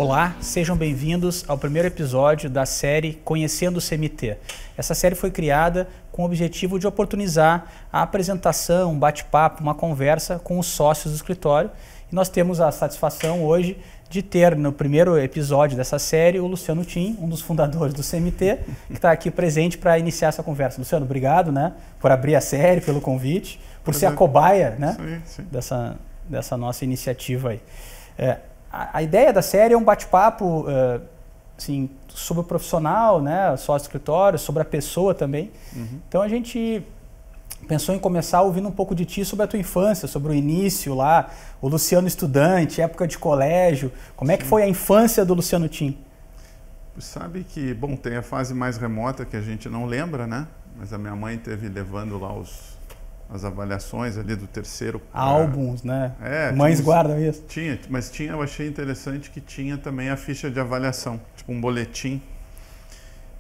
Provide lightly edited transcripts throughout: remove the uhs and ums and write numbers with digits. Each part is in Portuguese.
Olá, sejam bem-vindos ao primeiro episódio da série Conhecendo o CMT. Essa série foi criada com o objetivo de oportunizar a apresentação, um bate-papo, uma conversa com os sócios do escritório. E nós temos a satisfação hoje de ter no primeiro episódio dessa série o Luciano Tim, um dos fundadores do CMT, que está aqui presente para iniciar essa conversa. Luciano, obrigado, né, por abrir a série, pelo convite, por ser a cobaia, né, sim. Dessa nossa iniciativa aí. A ideia da série é um bate-papo assim, sobre o profissional, né, sócio escritório, sobre a pessoa também. Uhum. Então a gente pensou em começar ouvindo um pouco de ti sobre a tua infância, sobre o início lá, o Luciano estudante, época de colégio. Como é que foi a infância do Luciano Tim? Sabe que, bom, tem a fase mais remota que a gente não lembra, né? Mas a minha mãe teve levando lá as avaliações ali do terceiro... Álbuns, né? Mães guardam isso. Mas eu achei interessante que tinha também a ficha de avaliação, tipo um boletim.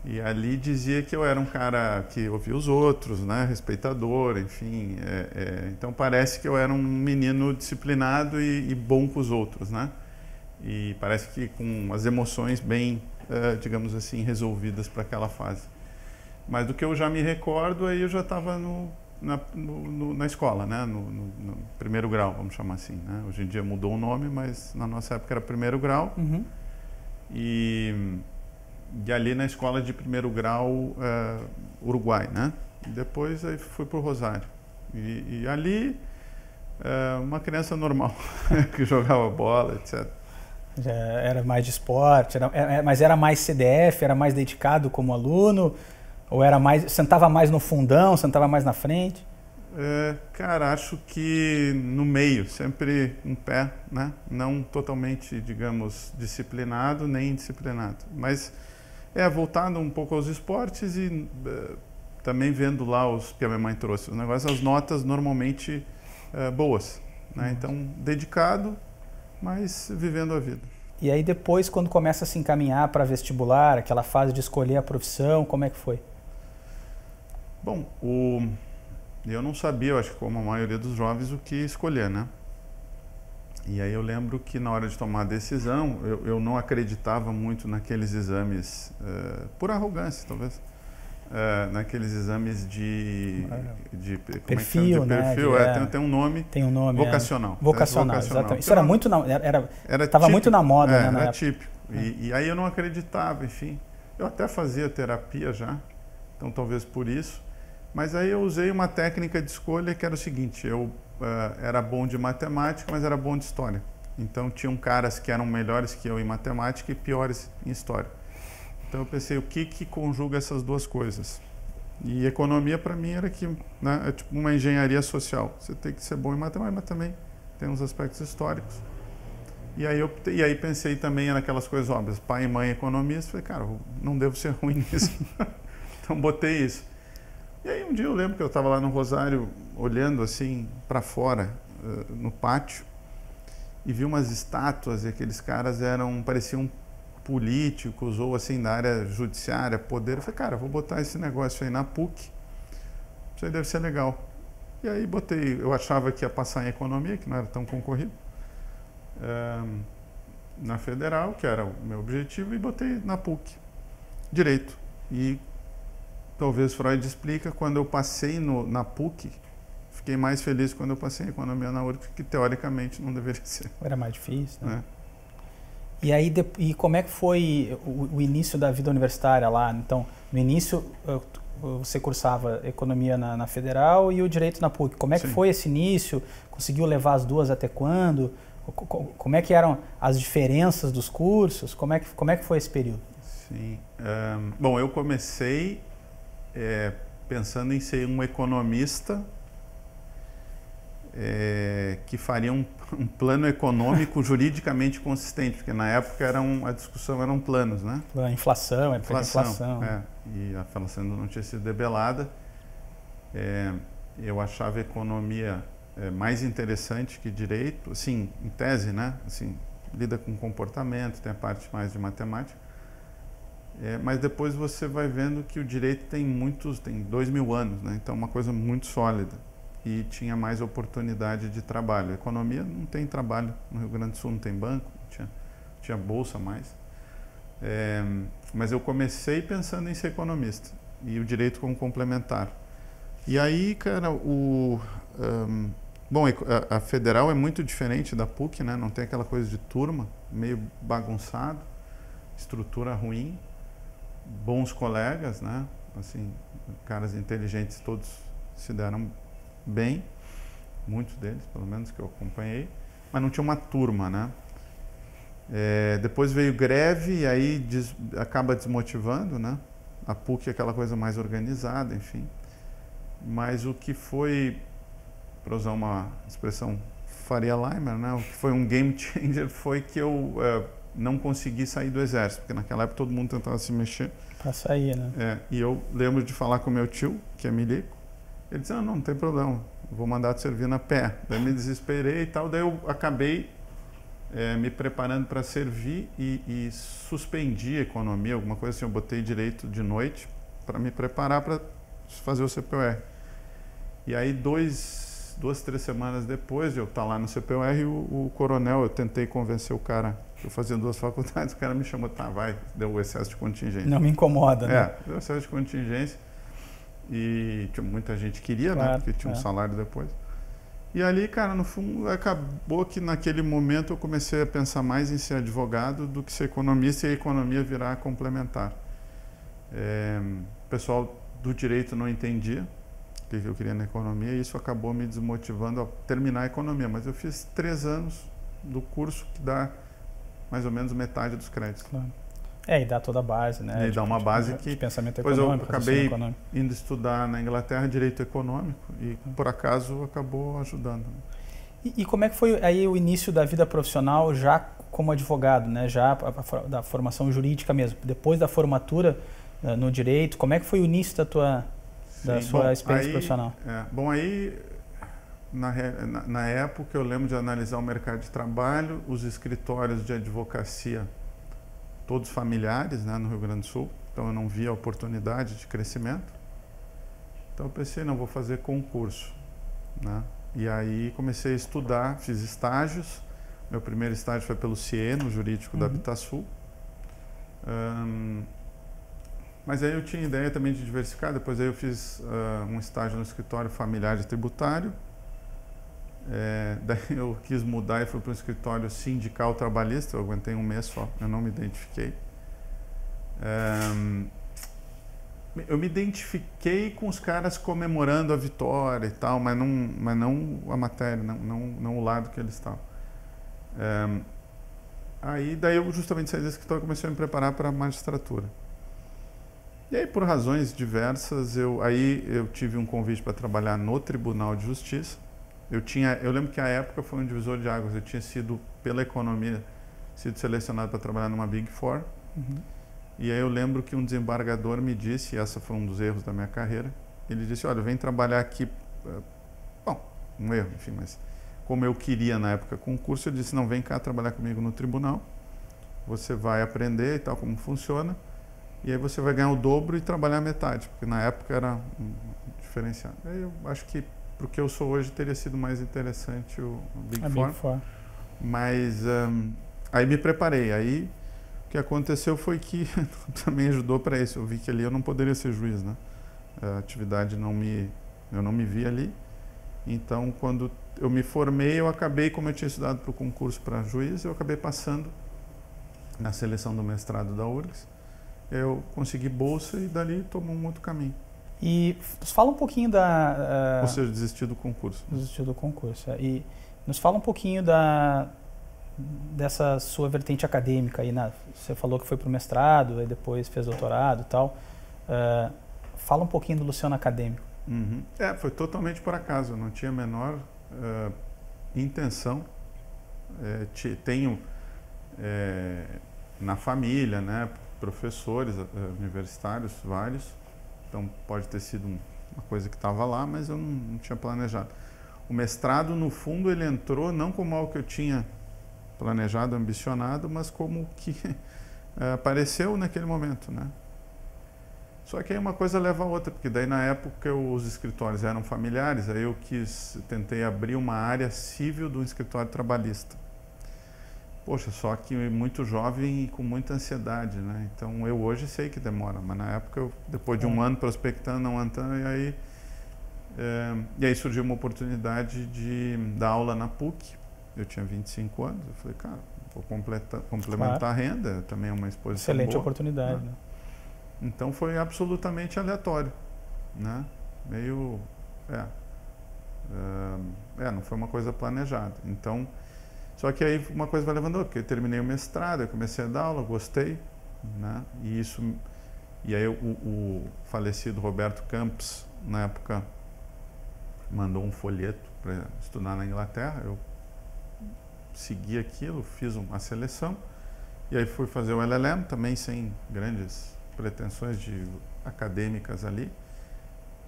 E ali dizia que eu era um cara que ouvia os outros, né, respeitador, enfim. Então parece que eu era um menino disciplinado e bom com os outros, né? E parece que com as emoções bem, digamos assim, resolvidas para aquela fase. Mas do que eu já me recordo, aí eu já estava na escola, né, no primeiro grau, vamos chamar assim, né? Hoje em dia mudou o nome, mas na nossa época era primeiro grau. Uhum. E ali na escola de primeiro grau, Uruguai, né? E depois aí fui para o Rosário. E ali, uma criança normal, que jogava bola, etc. Já era mais de esporte, mas era mais CDF, era mais dedicado como aluno? Ou era mais, sentava mais no fundão, sentava mais na frente? Cara, acho que no meio, sempre um pé, né? Não totalmente, digamos, disciplinado, nem indisciplinado. Mas voltando um pouco aos esportes e também vendo lá os que a minha mãe trouxe, os negócios, as notas normalmente boas, né? Então, dedicado, mas vivendo a vida. E aí depois, quando começa a se encaminhar para vestibular, aquela fase de escolher a profissão, como é que foi? Bom, eu não sabia, eu acho que como a maioria dos jovens, o que escolher, né? E aí eu lembro que na hora de tomar a decisão, eu não acreditava muito naqueles exames, por arrogância talvez, naqueles exames de perfil, né? Tem um nome. Tem um nome. Vocacional. Vocacional, exatamente. Isso era muito estava muito na moda, né? Era típico. E aí eu não acreditava, enfim. Eu até fazia terapia já, então talvez por isso. Mas aí eu usei uma técnica de escolha que era o seguinte, eu era bom de matemática, mas era bom de história. Então tinham caras que eram melhores que eu em matemática e piores em história. Então eu pensei, o que conjuga essas duas coisas? E economia para mim era né, é tipo uma engenharia social. Você tem que ser bom em matemática, mas também tem uns aspectos históricos. E aí pensei também naquelas coisas óbvias, pai e mãe economistas, falei, cara, não devo ser ruim nisso. Então botei isso. E aí um dia eu lembro que eu estava lá no Rosário, olhando assim para fora, no pátio, e vi umas estátuas, e aqueles caras pareciam políticos ou assim da área judiciária, poder. Eu falei, cara, vou botar esse negócio aí na PUC, isso aí deve ser legal. E aí botei, eu achava que ia passar em economia, que não era tão concorrido, na Federal, que era o meu objetivo, e botei na PUC, direito. E talvez Freud explica, quando eu passei na PUC, fiquei mais feliz quando eu passei em economia na URGS, que teoricamente não deveria ser. Era mais difícil, né? E aí, como é que foi o início da vida universitária lá? Então, no início, você cursava economia na Federal e o direito na PUC. Como é que foi esse início? Conseguiu levar as duas até quando? Como é que eram as diferenças dos cursos? Como é que foi esse período? Sim. Bom, eu comecei pensando em ser um economista que faria um plano econômico juridicamente consistente, porque na época a discussão eram planos, né? A inflação. E a inflação ainda não tinha sido debelada. Eu achava a economia mais interessante que direito, assim, em tese, né? Assim, lida com comportamento, tem a parte mais de matemática. Mas depois você vai vendo que o direito tem 2.000 anos, né? Então é uma coisa muito sólida. E tinha mais oportunidade de trabalho. A economia não tem trabalho no Rio Grande do Sul, não tem banco, tinha bolsa mais. Mas eu comecei pensando em ser economista e o direito como complementar. E aí, cara, bom, a federal é muito diferente da PUC, né? Não tem aquela coisa de turma, meio bagunçado, estrutura ruim, bons colegas, né? Assim, caras inteligentes, todos se deram bem, muitos deles, pelo menos, que eu acompanhei, mas não tinha uma turma, né? Depois veio greve e aí acaba desmotivando, né? A PUC é aquela coisa mais organizada, enfim. Mas o que foi, para usar uma expressão Faria Limer, né? O que foi um game changer foi que eu não consegui sair do exército, porque naquela época todo mundo tentava se mexer. Para sair, né? E eu lembro de falar com meu tio, que é milico. Ele disse, não tem problema, vou mandar te servir na pé. Daí me desesperei e tal, daí eu acabei me preparando para servir e suspendi a economia, alguma coisa assim. Eu botei direito de noite para me preparar para fazer o CPUR. E aí, 2, 3 semanas depois de eu estar lá no CPUR, o coronel, eu tentei convencer o cara, eu fazia 2 faculdades, o cara me chamou, tá, vai, deu o excesso de contingência. Não me incomoda, né? Deu excesso de contingência. E muita gente queria, claro, né? Porque tinha um salário depois. E ali, cara, no fundo, acabou que naquele momento eu comecei a pensar mais em ser advogado do que ser economista e a economia virar complementar. O pessoal do direito não entendia o que eu queria na economia e isso acabou me desmotivando a terminar a economia. Mas eu fiz 3 anos do curso que dá mais ou menos metade dos créditos. Claro. E dá toda a base, né? E dá uma base que... De pensamento depois eu econômico, acabei indo estudar na Inglaterra Direito Econômico e, por acaso, acabou ajudando. E como é que foi aí o início da vida profissional já como advogado, né? Já da formação jurídica mesmo? Depois da formatura no direito, como é que foi o início da sua experiência profissional? Bom, aí, na época, eu lembro de analisar o mercado de trabalho, os escritórios de advocacia, todos familiares, né, no Rio Grande do Sul, então eu não via oportunidade de crescimento. Então eu pensei, não, vou fazer concurso, né? E aí comecei a estudar, fiz estágios. Meu primeiro estágio foi pelo CIE, no jurídico da Habitasul. Mas aí eu tinha ideia também de diversificar, depois aí eu fiz um estágio no escritório familiar de tributário. Daí eu quis mudar e fui para um escritório sindical trabalhista, eu aguentei 1 mês só, eu não me identifiquei. Eu me identifiquei com os caras comemorando a vitória e tal, mas não a matéria, não o lado que eles estavam. Daí eu justamente saí desse escritório e comecei a me preparar para a magistratura. E aí, por razões diversas, eu tive um convite para trabalhar no Tribunal de Justiça. Eu lembro que a época foi um divisor de águas. Eu tinha sido, pela economia, sido selecionado para trabalhar numa Big Four. E aí eu lembro que um desembargador me disse, e esse foi um dos erros da minha carreira, ele disse, olha, vem trabalhar aqui, bom, um erro, enfim, mas como eu queria na época concurso, eu disse, não, vem cá trabalhar comigo no tribunal, você vai aprender e tal, como funciona, e aí você vai ganhar o dobro e trabalhar a metade, porque na época era diferenciado. Aí eu acho que para o que eu sou hoje teria sido mais interessante o Big Four. Mas aí me preparei. Aí o que aconteceu foi que também ajudou para isso. Eu vi que ali eu não poderia ser juiz, né? A atividade eu não me vi ali. Então, quando eu me formei, eu acabei, como eu tinha estudado para o concurso para juiz, eu acabei passando na seleção do mestrado da URGS. Eu consegui bolsa e dali tomou um outro caminho. E nos fala um pouquinho Ou seja, desistir do concurso. Desistir do concurso. E nos fala um pouquinho dessa sua vertente acadêmica. Aí você falou que foi para o mestrado, aí depois fez doutorado e tal. Fala um pouquinho do Luciano acadêmico. Foi totalmente por acaso. Eu não tinha a menor intenção. Tenho na família, né, professores universitários, vários. Então pode ter sido uma coisa que estava lá, mas eu não tinha planejado. O mestrado, no fundo, ele entrou não como algo que eu tinha planejado, ambicionado, mas como que apareceu naquele momento, né? Só que aí uma coisa leva a outra, porque daí na época os escritórios eram familiares, aí eu tentei abrir uma área civil do escritório trabalhista. Poxa, só que muito jovem e com muita ansiedade, né? Então eu hoje sei que demora, mas na época eu, depois de um ano prospectando, não andando, e aí surgiu uma oportunidade de dar aula na PUC. Eu tinha 25 anos, eu falei, cara, vou complementar a renda, também é uma exposição excelente boa, oportunidade, né? Né? Então foi absolutamente aleatório, né? Meio, não foi uma coisa planejada. Então, só que aí uma coisa vai levando outra, porque eu terminei o mestrado, eu comecei a dar aula, gostei, né? E aí o falecido Roberto Campos, na época, mandou um folheto para estudar na Inglaterra, eu segui aquilo, fiz uma seleção, e aí fui fazer o LLM, também sem grandes pretensões acadêmicas ali.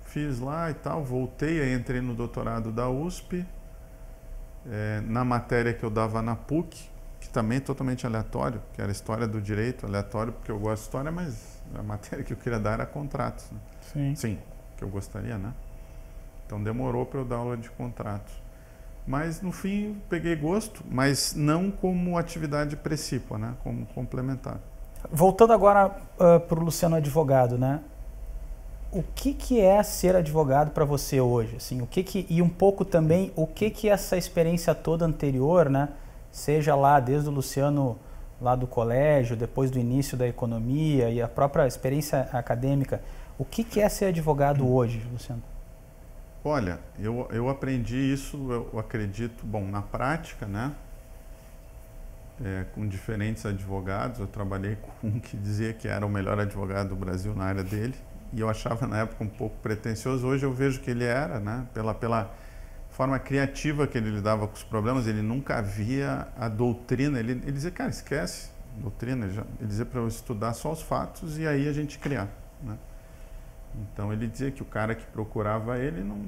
Fiz lá e tal, voltei, aí entrei no doutorado da USP, na matéria que eu dava na PUC, que também é totalmente aleatório, que era História do Direito, aleatório porque eu gosto de história, mas a matéria que eu queria dar era contratos. Né? Sim, que eu gostaria, né? Então demorou para eu dar aula de contratos. Mas no fim peguei gosto, mas não como atividade precípua, né? Como complementar. Voltando agora para o Luciano advogado, né? O que é ser advogado para você hoje? Assim, e um pouco também o que essa experiência toda anterior, né? Seja lá desde o Luciano lá do colégio, depois do início da economia e a própria experiência acadêmica, o que é ser advogado hoje, Luciano? Olha, eu aprendi isso, eu acredito, bom, na prática, né? Com diferentes advogados, eu trabalhei com um que dizia que era o melhor advogado do Brasil na área dele, e eu achava na época um pouco pretensioso. Hoje eu vejo que ele era, né? Pela forma criativa que ele lidava com os problemas, ele nunca via a doutrina, ele dizia, cara, esquece doutrina, ele dizia para eu estudar só os fatos e aí a gente criar, né? Então ele dizia que o cara que procurava ele não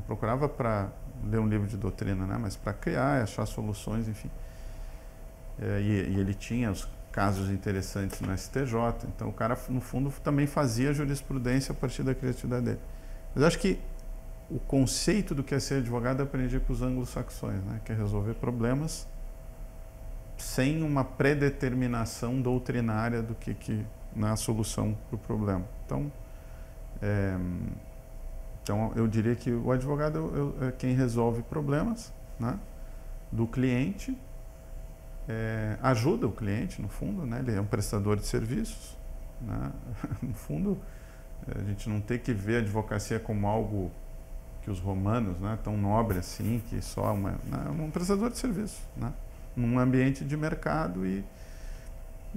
procurava para ler um livro de doutrina, né? Mas para criar, achar soluções, enfim. E ele tinha os casos interessantes no STJ, então o cara no fundo também fazia jurisprudência a partir da criatividade dele. Mas eu acho que o conceito do que é ser advogado eu aprendi com os anglo-saxões, né? Que é resolver problemas sem uma predeterminação doutrinária do que na a solução para o problema. Então eu diria que o advogado é quem resolve problemas, né? Do cliente, ajuda o cliente, no fundo, né? Ele é um prestador de serviços, né? No fundo, a gente não tem que ver a advocacia como algo que os romanos, né, tão nobre assim, que só um prestador de serviços, né? Num ambiente de mercado e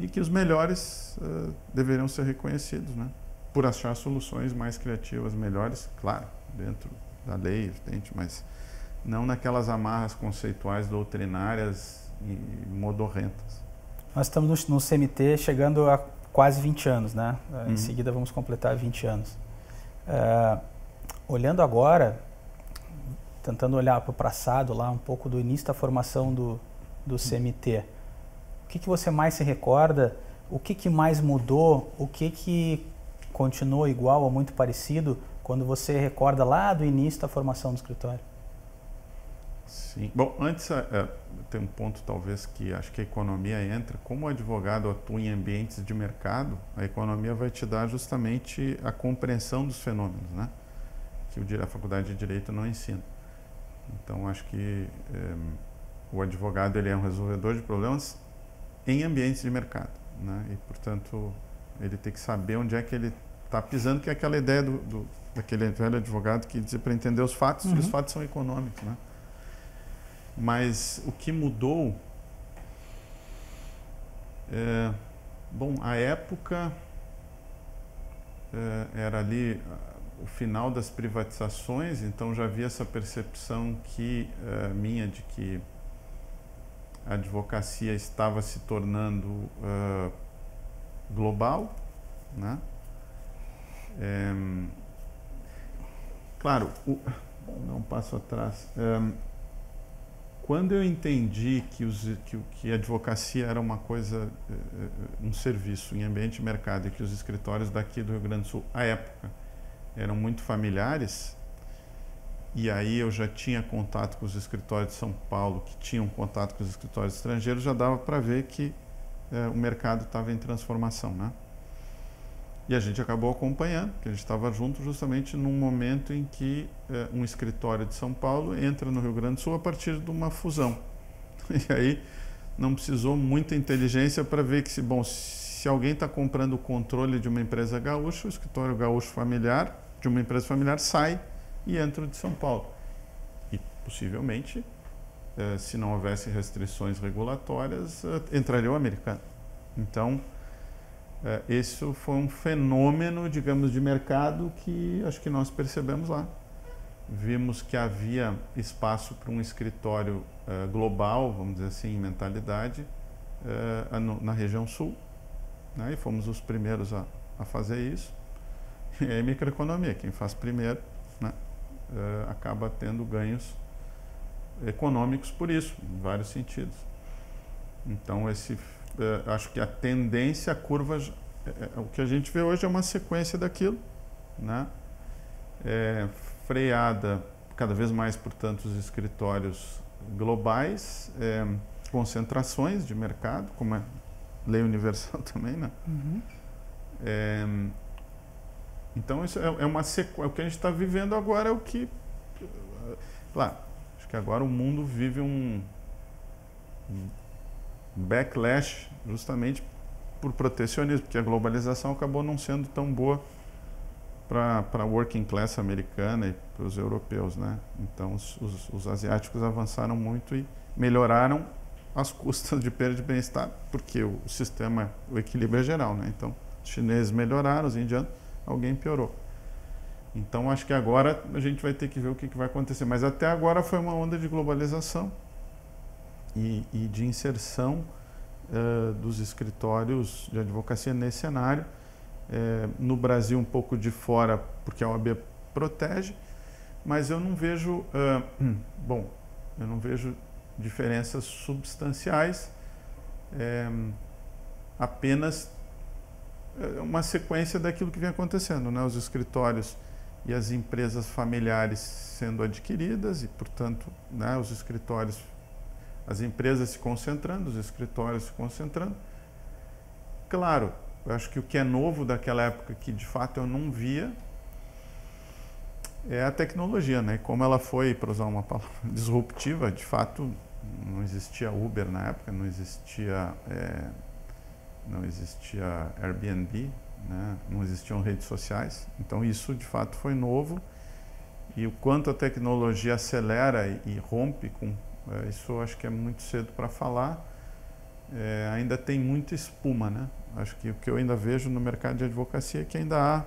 que os melhores deveriam ser reconhecidos, né? Por achar soluções mais criativas, melhores, claro, dentro da lei, evidente, mas não naquelas amarras conceituais doutrinárias e modorrentas. Nós estamos no CMT chegando a quase 20 anos, né? Em seguida vamos completar 20 anos. Olhando agora, tentando olhar para o passado, lá um pouco do início da formação do CMT, o que você mais se recorda? O que mais mudou? O que continuou igual ou muito parecido quando você recorda lá do início da formação do escritório? Sim. Bom, antes tem um ponto talvez que acho que a economia entra. Como o advogado atua em ambientes de mercado, a economia vai te dar justamente a compreensão dos fenômenos, né? Que a faculdade de Direito não ensina. Então, acho que o advogado ele é um resolvedor de problemas em ambientes de mercado, né? E, portanto, ele tem que saber onde é que ele está pisando, que é aquela ideia daquele velho advogado que dizia para entender os fatos, e os fatos são econômicos, né? Mas o que mudou... bom, a época era ali o final das privatizações, então já havia essa percepção minha de que a advocacia estava se tornando global, né? Claro, dar um passo atrás. Quando eu entendi que a advocacia era uma coisa, um serviço em ambiente de mercado, e que os escritórios daqui do Rio Grande do Sul, à época, eram muito familiares, e aí eu já tinha contato com os escritórios de São Paulo, que tinham contato com os escritórios estrangeiros, já dava para ver que o mercado estava em transformação, né? E a gente acabou acompanhando, porque a gente estava junto justamente num momento em que um escritório de São Paulo entra no Rio Grande do Sul a partir de uma fusão. E aí não precisou muita inteligência para ver que, se alguém está comprando o controle de uma empresa gaúcha, o escritório gaúcho familiar, de uma empresa familiar, sai e entra o de São Paulo. E possivelmente, se não houvesse restrições regulatórias, entraria o americano. Então, isso foi um fenômeno, digamos, de mercado que acho que nós percebemos lá. Vimos que havia espaço para um escritório global, vamos dizer assim, em mentalidade, na região sul, né? E fomos os primeiros a fazer isso. E aí, microeconomia, quem faz primeiro, né, acaba tendo ganhos econômicos por isso, em vários sentidos. Então, acho que a tendência, a curva, o que a gente vê hoje é uma sequência daquilo, né? Freada cada vez mais, portanto, os escritórios globais, concentrações de mercado, como é lei universal também, né? Uhum. Então, isso é uma sequência. O que a gente está vivendo agora é o que... Claro, acho que agora o mundo vive um backlash justamente por protecionismo, porque a globalização acabou não sendo tão boa para a working class americana e para os europeus, né? Então, os asiáticos avançaram muito e melhoraram às custas de perda de bem-estar, porque o sistema, o equilíbrio é geral, né? Então, os chineses melhoraram, os indianos, alguém piorou. Então, acho que agora a gente vai ter que ver o que vai acontecer. Mas até agora foi uma onda de globalização e de inserção dos escritórios de advocacia nesse cenário. No Brasil, um pouco de fora, porque a OAB protege, mas eu não vejo, eu não vejo diferenças substanciais, apenas uma sequência daquilo que vem acontecendo, né? Os escritórios e as empresas familiares sendo adquiridas e, portanto, né, os escritórios, as empresas se concentrando, os escritórios se concentrando. Claro, eu acho que o que é novo daquela época, que de fato eu não via, é a tecnologia, né? Como ela foi, para usar uma palavra, disruptiva. De fato, não existia Uber na época, não existia Airbnb, né? Não existiam redes sociais. Então isso de fato foi novo, e o quanto a tecnologia acelera e rompe com isso, eu acho que é muito cedo para falar. Ainda tem muita espuma, né? Acho que o que eu ainda vejo no mercado de advocacia é que ainda há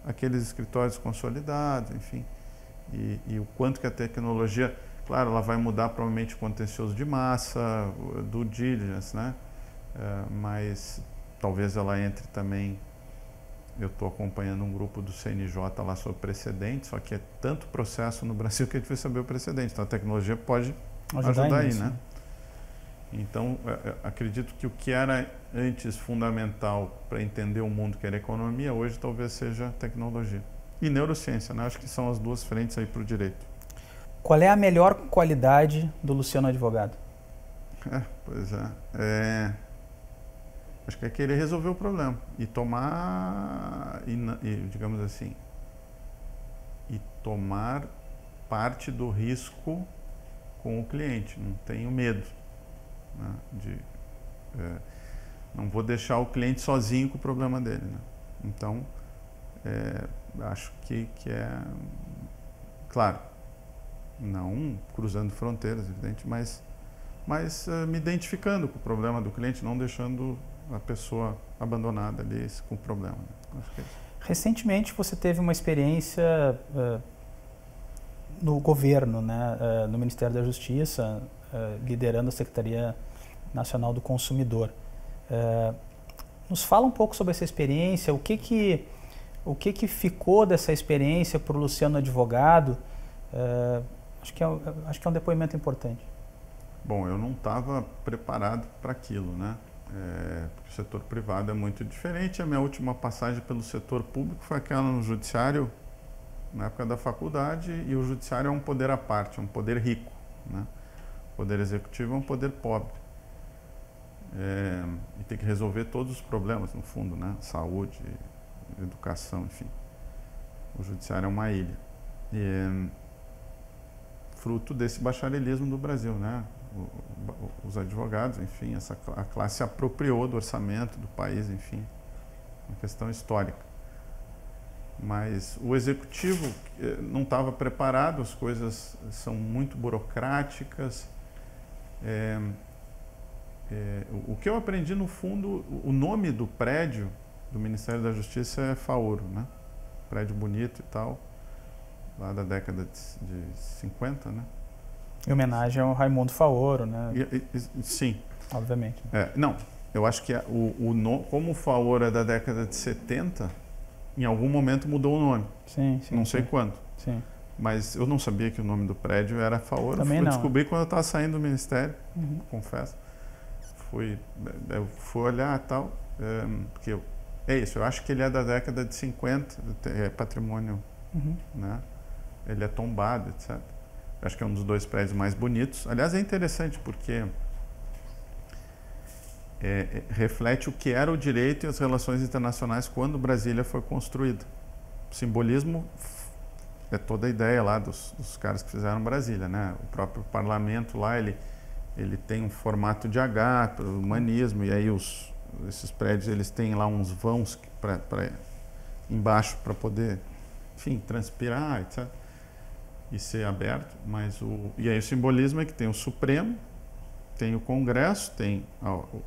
aqueles escritórios consolidados, enfim, e o quanto que a tecnologia, claro, ela vai mudar provavelmente o contencioso de massa, do diligence, né? Mas talvez ela entre também. Eu estou acompanhando um grupo do CNJ lá sobre precedentes, só que é tanto processo no Brasil que é difícil saber o precedente. Então a tecnologia pode ajudar aí, né? Então, acredito que o que era antes fundamental para entender o mundo, que era economia, hoje talvez seja tecnologia. E neurociência, né? Acho que são as duas frentes aí para o direito. Qual é a melhor qualidade do Luciano advogado? Pois é. Acho que é querer resolver o problema e tomar, digamos assim, e tomar parte do risco com o cliente. Não tenho medo, né, não vou deixar o cliente sozinho com o problema dele, né? Então, acho que é, claro, não cruzando fronteiras, evidente, mas me identificando com o problema do cliente, não deixando a pessoa abandonada ali com o problema, né? Acho que é isso. Recentemente você teve uma experiência no governo, né, no Ministério da Justiça, liderando a Secretaria Nacional do Consumidor. Nos fala um pouco sobre essa experiência, o que ficou dessa experiência para o Luciano advogado? Acho que é um depoimento importante. Bom, eu não estava preparado para aquilo, né? Porque o setor privado é muito diferente. A minha última passagem pelo setor público foi aquela no judiciário na época da faculdade, e o judiciário é um poder à parte, é um poder rico, né? O poder executivo é um poder pobre. E tem que resolver todos os problemas, no fundo, né? Saúde, educação, enfim. O judiciário é uma ilha. Fruto desse bacharelismo do Brasil, né? Os advogados, enfim, a classe se apropriou do orçamento do país, enfim, uma questão histórica. Mas o executivo não estava preparado, as coisas são muito burocráticas. O que eu aprendi, no fundo, o nome do prédio do Ministério da Justiça é Faoro, né? Prédio bonito e tal, lá da década de 50, né? Em homenagem ao Raimundo Faoro, né? Sim. Obviamente. Não, eu acho que como o Faoro é da década de 70, em algum momento mudou o nome. Sim, não sei quando. Sim. Mas eu não sabia que o nome do prédio era Faoro. Também eu não. Descobri quando eu estava saindo do Ministério, confesso. Eu fui olhar e tal, porque eu acho que ele é da década de 50, é patrimônio, né? Ele é tombado, etc. Eu acho que é um dos 2 prédios mais bonitos. Aliás, é interessante porque reflete o que era o direito e as relações internacionais quando Brasília foi construída. O simbolismo é toda a ideia lá dos caras que fizeram Brasília, né? O próprio parlamento lá, ele tem um formato de H para o humanismo, e aí esses prédios eles têm lá uns vãos embaixo para poder, enfim, transpirar, etc. E ser aberto. E aí o simbolismo é que tem o Supremo, tem o Congresso, tem o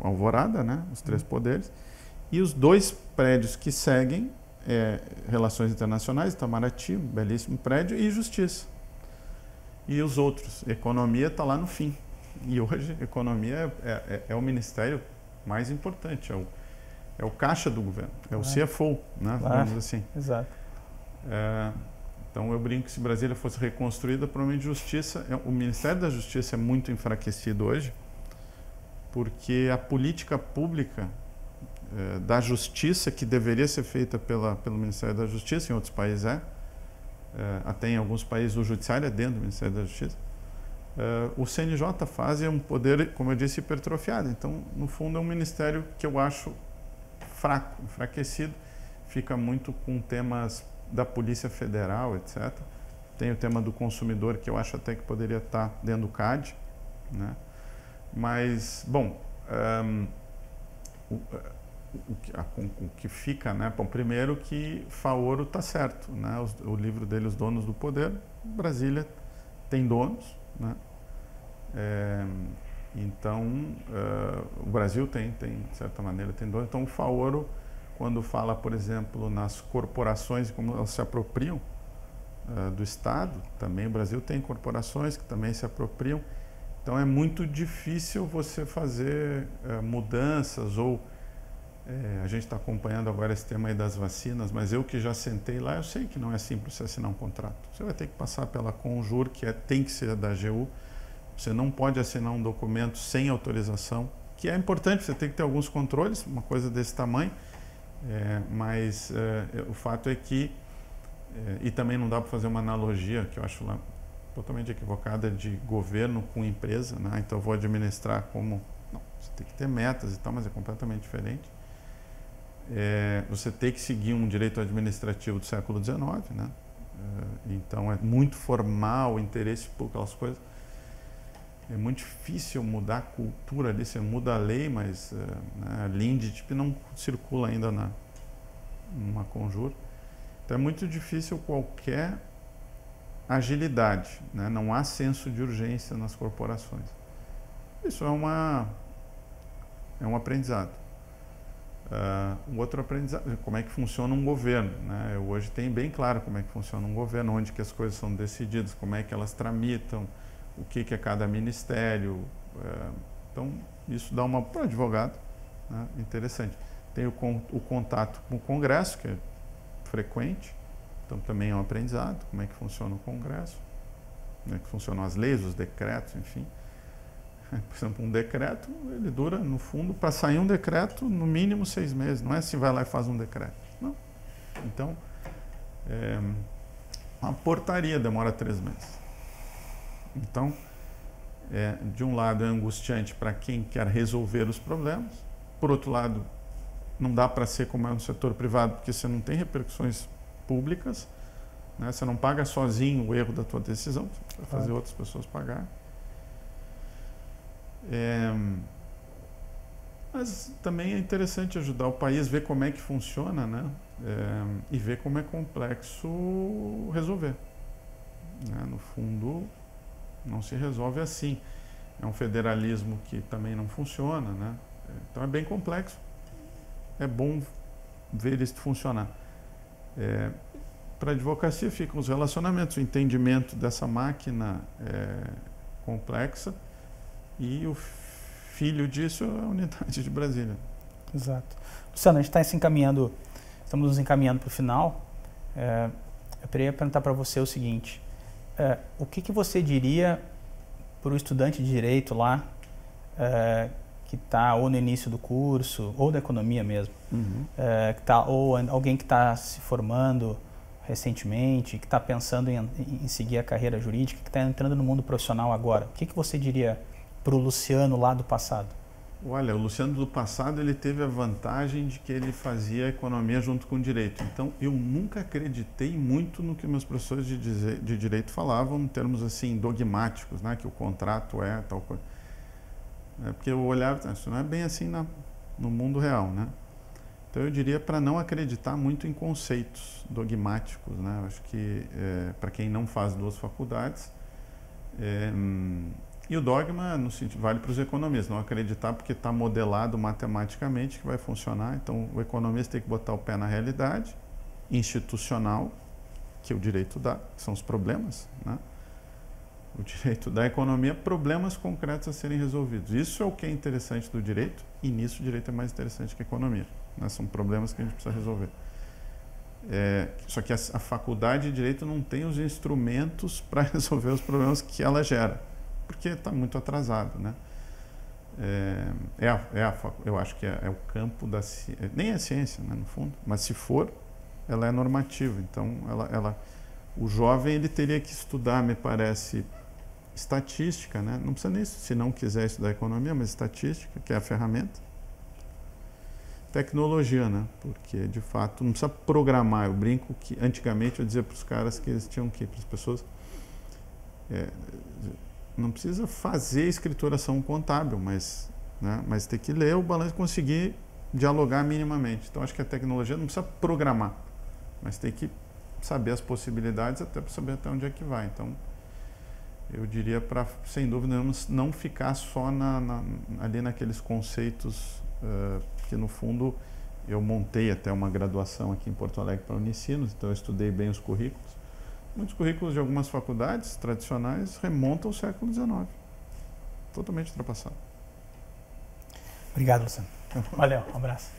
Alvorada, né? Os 3 poderes, e os 2 prédios que seguem, Relações Internacionais, Itamaraty, um belíssimo prédio, e Justiça. E os outros, Economia está lá no fim. E hoje, Economia é o ministério mais importante, é o caixa do governo, é o CFO, né? Vamos assim. Exato. Então eu brinco que se Brasília fosse reconstruída, provavelmente Justiça, o Ministério da Justiça é muito enfraquecido hoje, porque a política pública da Justiça, que deveria ser feita pelo Ministério da Justiça, em outros países até em alguns países o Judiciário é dentro do Ministério da Justiça, o CNJ faz um poder, como eu disse, hipertrofiado. Então, no fundo, é um ministério que eu acho fraco, enfraquecido, fica muito com temas da Polícia Federal, etc. Tem o tema do consumidor, que eu acho até que poderia estar dentro do CAD, né? Mas, bom, o que fica, né? Bom, primeiro que Faoro está certo, né? O livro dele, Os Donos do Poder, Brasília tem donos, né? Então, o Brasil tem, de certa maneira, tem donos. Então, o Faoro, quando fala, por exemplo, nas corporações, como elas se apropriam do Estado, também o Brasil tem corporações que também se apropriam. Então, é muito difícil você fazer mudanças ou... a gente está acompanhando agora esse tema aí das vacinas, mas eu que já sentei lá, eu sei que não é simples você assinar um contrato. Você vai ter que passar pela Conjur, que tem que ser da AGU. Você não pode assinar um documento sem autorização, que é importante, você tem que ter alguns controles, uma coisa desse tamanho, mas o fato é que, e também não dá para fazer uma analogia, que eu acho lá totalmente equivocada, de governo com empresa, né? Então eu vou administrar como... Não, você tem que ter metas e tal, mas é completamente diferente. Você tem que seguir um direito administrativo do século XIX, né? Então é muito formal o interesse por aquelas coisas. É muito difícil mudar a cultura ali, você muda a lei, mas a LINDT não circula ainda numa Conjur. Então é muito difícil qualquer agilidade, né? Não há senso de urgência nas corporações. Isso é um aprendizado. Um outro aprendizado, como é que funciona um governo, né? Hoje tem bem claro como é que funciona um governo, onde que as coisas são decididas, como é que elas tramitam, o que é cada ministério. Então, isso dá para o advogado, né? Interessante. Tem o contato com o Congresso, que é frequente, então também é um aprendizado, como é que funciona o Congresso, como é que funcionam as leis, os decretos, enfim. Por exemplo, um decreto, ele dura, no fundo, para sair um decreto, no mínimo 6 meses. Não é se vai lá e faz um decreto. Não. Então, Uma portaria demora 3 meses. Então, de um lado é angustiante para quem quer resolver os problemas, por outro lado, não dá para ser como é no setor privado, porque você não tem repercussões públicas, né? Você não paga sozinho o erro da tua decisão, você vai fazer outras pessoas pagar. Mas também é interessante ajudar o país a ver como é que funciona, né? E ver como é complexo resolver. Né? No fundo, não se resolve assim. É um federalismo que também não funciona, né? Então é bem complexo. É bom ver isso funcionar. Para a advocacia ficam os relacionamentos, o entendimento dessa máquina complexa, e o filho disso é a unidade de Brasília. Exato. Luciano, a gente está estamos nos encaminhando para o final. Eu queria perguntar para você o seguinte: o que você diria para o estudante de direito lá, que está ou no início do curso, ou da economia mesmo, ou alguém que está se formando recentemente, que está pensando em seguir a carreira jurídica, que está entrando no mundo profissional agora? O que você diria para o Luciano lá do passado? Olha, o Luciano do passado, ele teve a vantagem de que ele fazia economia junto com o direito. Então, eu nunca acreditei muito no que meus professores de direito falavam, em termos assim dogmáticos, né? Que o contrato é tal coisa. Porque eu olhava, isso não é bem assim no mundo real, né? Então, eu diria para não acreditar muito em conceitos dogmáticos, né? Eu acho que para quem não faz 2 faculdades, e o dogma no sentido, vale para os economistas, não acreditar porque está modelado matematicamente que vai funcionar. Então, o economista tem que botar o pé na realidade institucional, que o direito dá, que são os problemas, né? O direito da economia, problemas concretos a serem resolvidos. Isso é o que é interessante do direito, e nisso o direito é mais interessante que a economia, né? São problemas que a gente precisa resolver. Só que a faculdade de direito não tem os instrumentos para resolver os problemas que ela gera, porque está muito atrasado, né? Eu acho que é o campo da ciência, nem é ciência, né, no fundo, mas se for, ela é normativa. Então, o jovem ele teria que estudar, me parece, estatística, né? Não precisa nem, se não quiser estudar economia, mas estatística, que é a ferramenta. Tecnologia, né? Porque, de fato, não precisa programar. Eu brinco que, antigamente, eu dizia para os caras que eles tinham que, para as pessoas, não precisa fazer escrituração contábil, mas tem que ler o balanço e conseguir dialogar minimamente. Então, acho que a tecnologia não precisa programar, mas tem que saber as possibilidades até para saber até onde é que vai. Então, eu diria para, sem dúvida, não ficar só ali naqueles conceitos, que, no fundo, eu montei até uma graduação aqui em Porto Alegre para Unicinos, então eu estudei bem os currículos. Muitos currículos de algumas faculdades tradicionais remontam ao século XIX. Totalmente ultrapassado. Obrigado, Luciano. Valeu, um abraço.